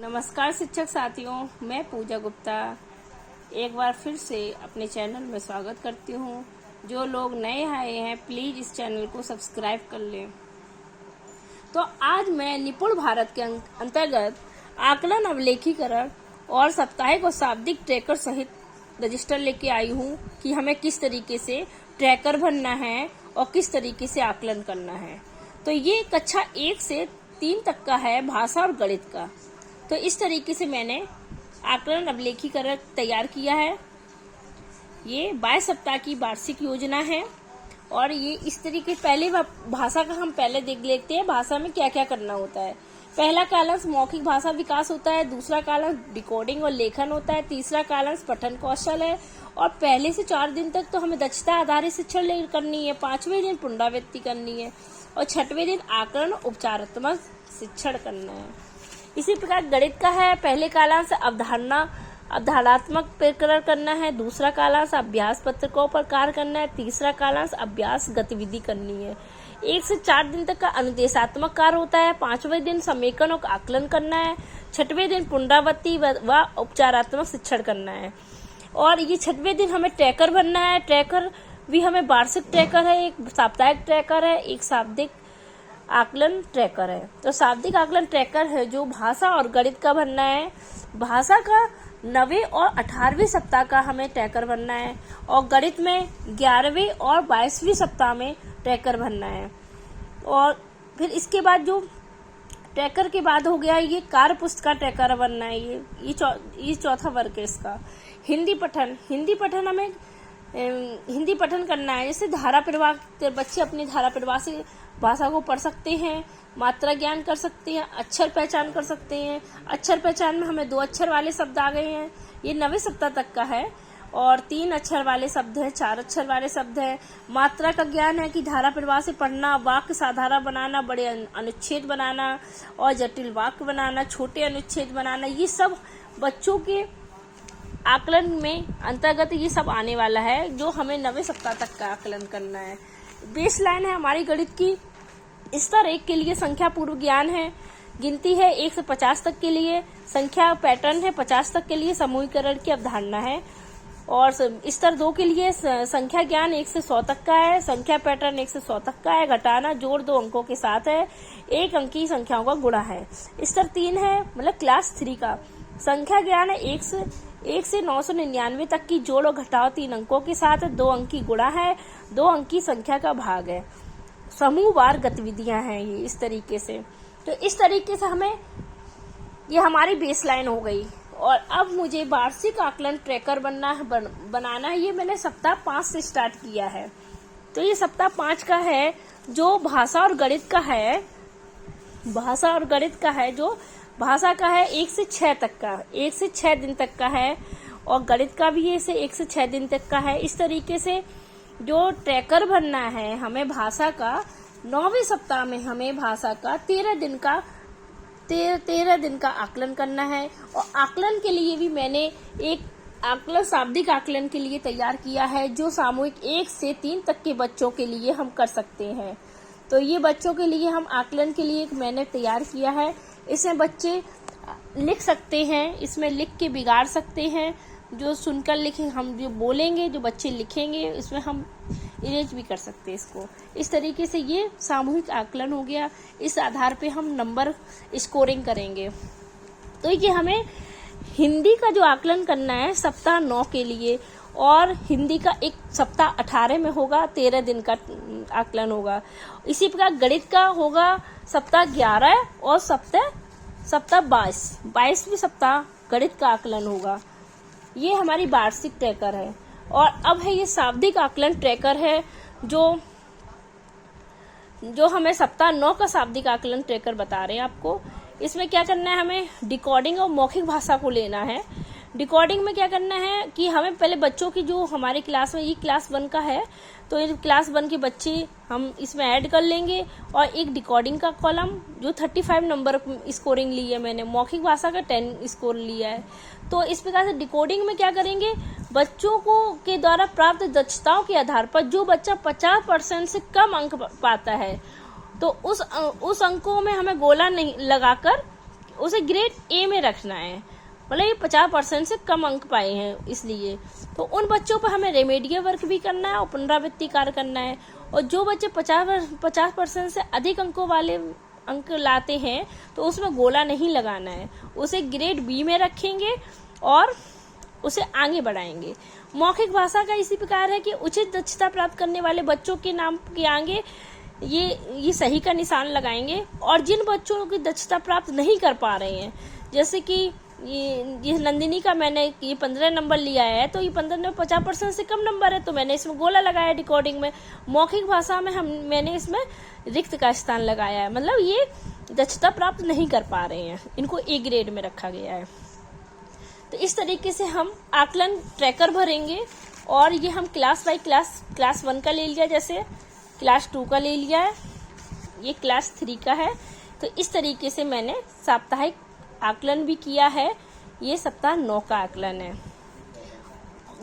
नमस्कार शिक्षक साथियों, मैं पूजा गुप्ता एक बार फिर से अपने चैनल में स्वागत करती हूँ। जो लोग नए आए हैं प्लीज़ इस चैनल को सब्सक्राइब कर लें। तो आज मैं निपुण भारत के अंतर्गत आकलन अवलेखीकरण और साप्ताहिक और शाब्दिक ट्रैकर सहित रजिस्टर लेके आई हूँ कि हमें किस तरीके से ट्रैकर भरना है और किस तरीके से आकलन करना है। तो ये कक्षा 1 से 3 तक का है, भाषा और गणित का। तो इस तरीके से मैंने आकलन अवलेखीकरण तैयार किया है। ये 22 सप्ताह की वार्षिक योजना है और ये इस तरीके पहले भाषा का हम पहले देख लेते हैं। भाषा में क्या क्या करना होता है। पहला कालांश मौखिक भाषा विकास होता है, दूसरा कालांश डिकोडिंग और लेखन होता है, तीसरा कालांश पठन कौशल है और पहले से 4 दिन तक तो हमें दक्षता आधारित शिक्षण करनी है, 5वें दिन पुनरावृत्ति करनी है और 6वें दिन आकलन उपचारात्मक शिक्षण करना है। इसी प्रकार गणित का है, पहले कालांश अवधारणात्मक प्रकरण करना है, दूसरा कालांश अभ्यास पत्रकों पर कार्य करना है, तीसरा कालांश अभ्यास गतिविधि करनी है। 1 से 4 दिन तक का अनुदेशात्मक कार्य होता है, 5वें दिन समेकन और आकलन करना है, 6वें दिन पुनरावृत्ति व उपचारात्मक शिक्षण करना है। और ये 6वें दिन हमें ट्रैकर बनना है। ट्रैकर भी हमें वार्षिक ट्रैकर है, एक साप्ताहिक ट्रैकर है, एक शाब्दिक आकलन ट्रैकर है। तो शाब्दिक आकलन ट्रैकर है जो भाषा और गणित का बनना है। भाषा का 9वें और 18वें सप्ताह का हमें ट्रैकर बनना है और गणित में 11वें और 22वें सप्ताह में ट्रैकर बनना है। और फिर इसके बाद जो ट्रैकर के बाद हो गया ये कार्य पुस्तक का ट्रैकर बनना है। ये चौथा वर्ग है इसका। हिंदी पठन हमें हिंदी पठन करना है। जैसे धारा प्रवाह, बच्चे अपनी धारा प्रवाह से भाषा को पढ़ सकते हैं, मात्रा ज्ञान कर सकते हैं, अक्षर पहचान कर सकते हैं। अक्षर पहचान में हमें 2 अक्षर वाले शब्द आ गए हैं। ये 9वें सप्ताह तक का है और 3 अक्षर वाले शब्द हैं, 4 अक्षर वाले शब्द हैं। मात्रा का ज्ञान है कि धारा प्रवाह से पढ़ना, वाक्य साधारण बनाना, बड़े अनुच्छेद बनाना और जटिल वाक्य बनाना, छोटे अनुच्छेद बनाना। ये सब बच्चों के आकलन में अंतर्गत ये सब आने वाला है जो हमें 9वें सप्ताह तक का आकलन करना है। बेसलाइन है हमारी गणित की। स्तर 1 के लिए संख्या पूर्व ज्ञान है, गिनती है 1 से 50 तक के लिए, संख्या पैटर्न है 50 तक के लिए, समूहीकरण की अवधारणा है। और स्तर 2 के लिए संख्या ज्ञान 1 से 100 तक का है, संख्या पैटर्न 1 से 100 तक का है, घटाना जोड़ 2 अंकों के साथ है, 1 अंकी संख्याओं का गुणा है। स्तर 3 है मतलब क्लास 3 का, संख्या ज्ञान है 1 से 999 तक की जोड़ और घटाव 3 अंकों के साथ, 2 अंकी गुणा है, 2 अंकी संख्या का भाग है। समूहवार गतिविधियां हैं ये इस तरीके से। तो इस तरीके से हमें ये हमारी बेसलाइन हो गई। और अब मुझे वार्षिक आकलन ट्रैकर बनाना है। ये मैंने सप्ताह 5 से स्टार्ट किया है। तो ये सप्ताह 5 का है जो भाषा और गणित का है। जो भाषा का है 1 से 6 तक का, 1 से 6 दिन तक का है और गणित का भी ऐसे 1 से 6 दिन तक का है। इस तरीके से जो ट्रैकर बनना है हमें भाषा का 9वें सप्ताह में हमें भाषा का 13 दिन का आकलन करना है। और आकलन के लिए भी मैंने एक आकलन शाब्दिक आकलन के लिए तैयार किया है जो सामूहिक 1 से 3 तक के बच्चों के लिए हम कर सकते हैं। तो ये बच्चों के लिए हम आकलन के लिए मैंने तैयार किया है। इसमें बच्चे लिख सकते हैं, इसमें लिख के बिगाड़ सकते हैं, जो सुनकर लिखें, हम जो बोलेंगे जो बच्चे लिखेंगे इसमें हम इरेज भी कर सकते हैं इसको। इस तरीके से ये सामूहिक आकलन हो गया। इस आधार पे हम नंबर स्कोरिंग करेंगे। तो ये हमें हिंदी का जो आकलन करना है सप्ताह 9 के लिए और हिंदी का एक सप्ताह 18 में होगा, 13 दिन का आकलन होगा। इसी प्रकार गणित का होगा सप्ताह 11 और सप्ताह 22वें सप्ताह गणित का आकलन होगा। ये हमारी वार्षिक ट्रैकर है। और अब है ये शाब्दिक आकलन ट्रैकर है जो हमें सप्ताह 9 का शाब्दिक आकलन ट्रैकर बता रहे हैं आपको। इसमें क्या करना है, हमें डिकोडिंग और मौखिक भाषा को लेना है। डिकोडिंग में क्या करना है कि हमें पहले बच्चों की जो हमारे क्लास में ये क्लास 1 का है तो ये क्लास 1 के बच्चे हम इसमें ऐड कर लेंगे और एक डिकोडिंग का कॉलम जो 35 नंबर स्कोरिंग ली है मैंने, मौखिक भाषा का 10 स्कोर लिया है। तो इस प्रकार से डिकोडिंग में क्या करेंगे, बच्चों को के द्वारा प्राप्त दक्षताओं के आधार पर जो बच्चा 50% से कम अंक पाता है तो उस अंकों में हमें गोला नहीं लगाकर उसे ग्रेड ए में रखना है, मतलब ये 50% से कम अंक पाए हैं इसलिए। तो उन बच्चों पर हमें रेमेडियल वर्क भी करना है और पुनरावृत्ति कार्य करना है। और जो बच्चे 50% से अधिक अंकों वाले अंक लाते हैं तो उसमें गोला नहीं लगाना है, उसे ग्रेड बी में रखेंगे और उसे आगे बढ़ाएंगे। मौखिक भाषा का इसी प्रकार है कि उचित दक्षता प्राप्त करने वाले बच्चों के नाम के आगे ये सही का निशान लगाएंगे। और जिन बच्चों की दक्षता प्राप्त नहीं कर पा रहे हैं, जैसे कि ये नंदिनी का मैंने ये 15 नंबर लिया है, तो ये 15 में 50% से कम नंबर है, तो मैंने इसमें गोला लगाया डिकोडिंग में। मौखिक भाषा में मैंने इसमें रिक्त का स्थान लगाया है, मतलब ये दक्षता प्राप्त नहीं कर पा रहे हैं, इनको ए ग्रेड में रखा गया है। तो इस तरीके से हम आकलन ट्रैकर भरेंगे। और ये हम क्लास बाई क्लास 1 का ले लिया, जैसे क्लास 2 का ले लिया है, ये क्लास 3 का है। तो इस तरीके से मैंने साप्ताहिक आकलन भी किया है। ये सप्ताह 9 का आकलन है।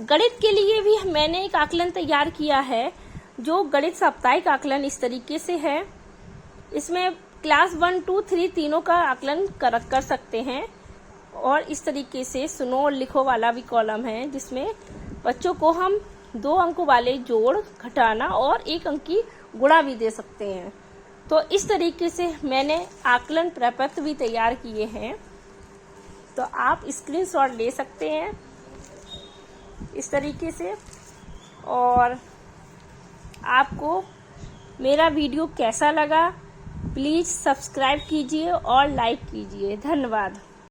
गणित के लिए भी मैंने एक आकलन तैयार किया है, जो गणित साप्ताहिक आकलन इस तरीके से है। इसमें क्लास 1, 2, 3 तीनों का आकलन कर सकते हैं। और इस तरीके से सुनो और लिखो वाला भी कॉलम है, जिसमें बच्चों को हम 2 अंकों वाले जोड़, घटाना और 1 अंक की गुणा भी दे सकते हैं। तो इस तरीके से मैंने आकलन प्रपत्र भी तैयार किए हैं, तो आप स्क्रीनशॉट ले सकते हैं इस तरीके से। और आपको मेरा वीडियो कैसा लगा, प्लीज़ सब्सक्राइब कीजिए और लाइक कीजिए। धन्यवाद।